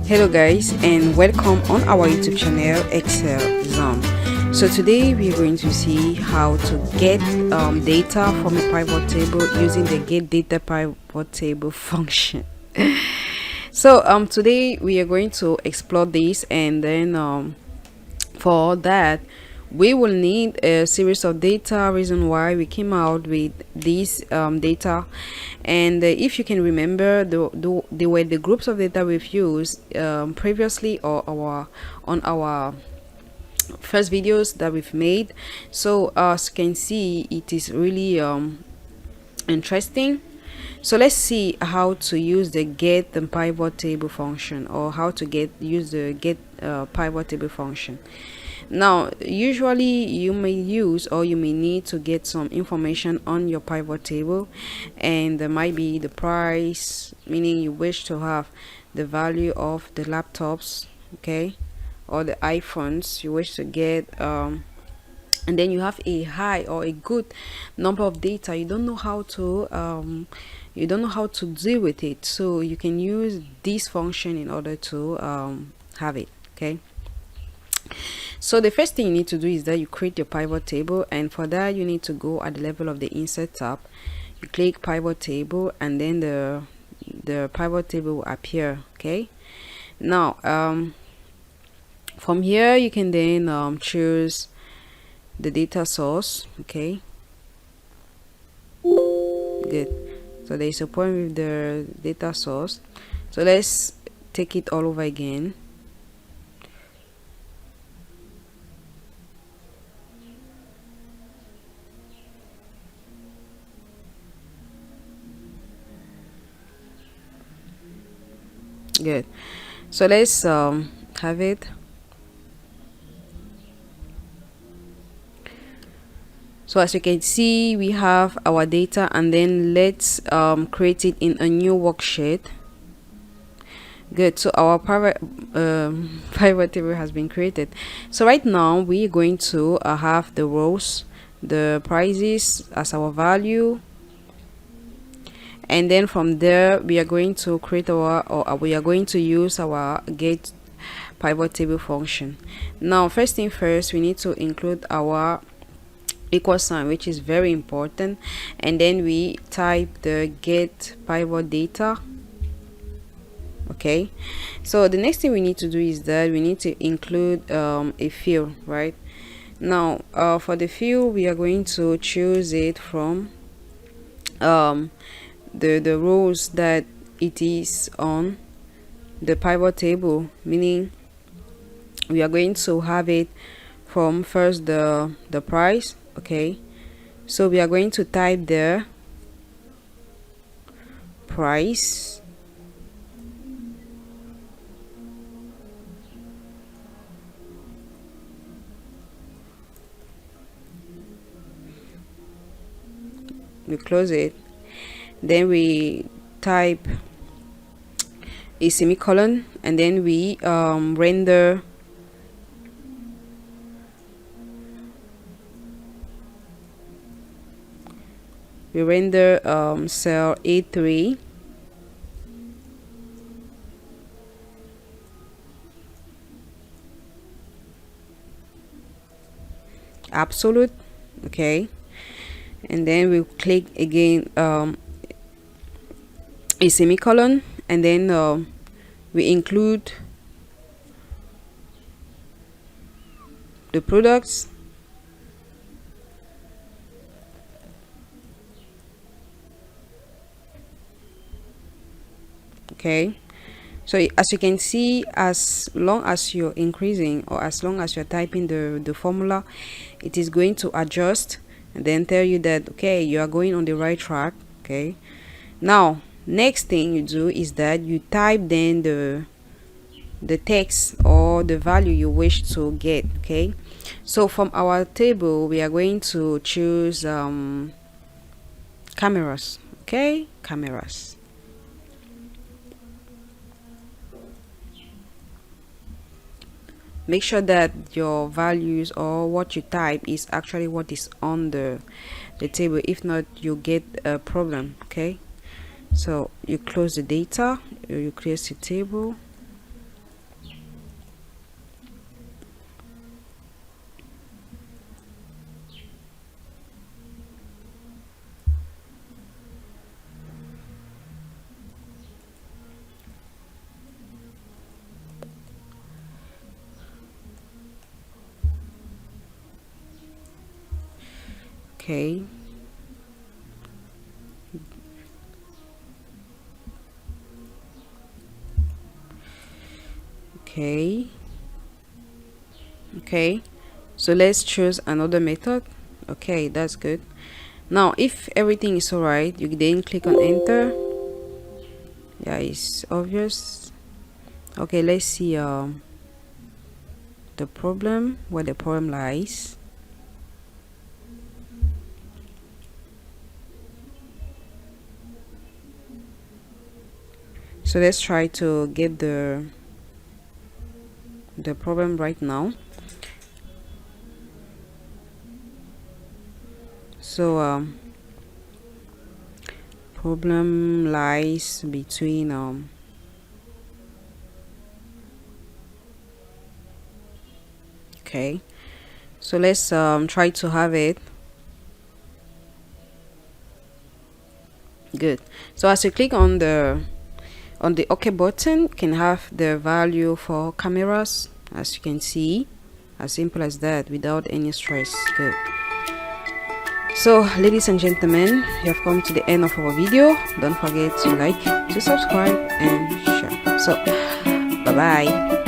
Hello guys, and welcome on our YouTube channel ExcelXam. So today we are going to see how to get data from a pivot table using the get data pivot table function. So today we are going to explore this, and then for that we will need a series of data, reason why we came out with this data, and if you can remember, they were the groups of data we've used previously or on our first videos that we've made. So as you can see, it is really interesting. So let's see how to use the get and pivot table function, or how to use the get pivot table function. Now usually you may use, or you may need to get some information on your pivot table, and there might be the price, meaning you wish to have the value of the laptops, okay, or the iPhones you wish to get, and then you have a high or a good number of data. You don't know how to deal with it, so you can use this function in order to have it. Okay, so the first thing you need to do is that you create your pivot table, and for that you need to go at the level of the insert tab. You click pivot table, and then the pivot table will appear. Okay, now from here you can then choose the data source. Okay, good. So there is a point with the data source, so let's take it all over again. Good. So let's have it. So as you can see, we have our data, and then let's create it in a new worksheet. Good. So our pivot table has been created. So right now we're going to have the rows, the prices as our value, and then from there we are going to create we are going to use our get pivot table function. Now first thing first, we need to include our equal sign, which is very important, and then we type the get pivot data. Okay, so the next thing we need to do is that we need to include a field. Right now, for the field, we are going to choose it from the rows that it is on the pivot table, meaning we are going to have it from first the price. Okay, so we are going to type the price, we close it, then we type a semicolon, and then we render cell A3, absolute. Okay, and then we click again a semicolon, and then we include the products. Okay, so as you can see, as long as you're increasing, or as long as you're typing the formula, it is going to adjust and then tell you that okay, you are going on the right track. Okay, now next thing you do is that you type then the text or the value you wish to get. Okay, so from our table we are going to choose cameras. Okay, cameras. Make sure that your values or what you type is actually what is on the table. If not, you get a problem. Okay, so you close the data, you create a table, Okay. Okay, so let's choose another method. Okay, that's good. Now if everything is alright, you then click on enter. Yeah, it's obvious. Okay, let's see the problem, where the problem lies. So let's try to get the problem right now. So problem lies between okay, so let's try to have it. Good. So as you click on the OK button, you can have the value for cameras, as you can see. As simple as that, without any stress. Good. So ladies and gentlemen, we have come to the end of our video. Don't forget to like, to subscribe and share. So bye bye.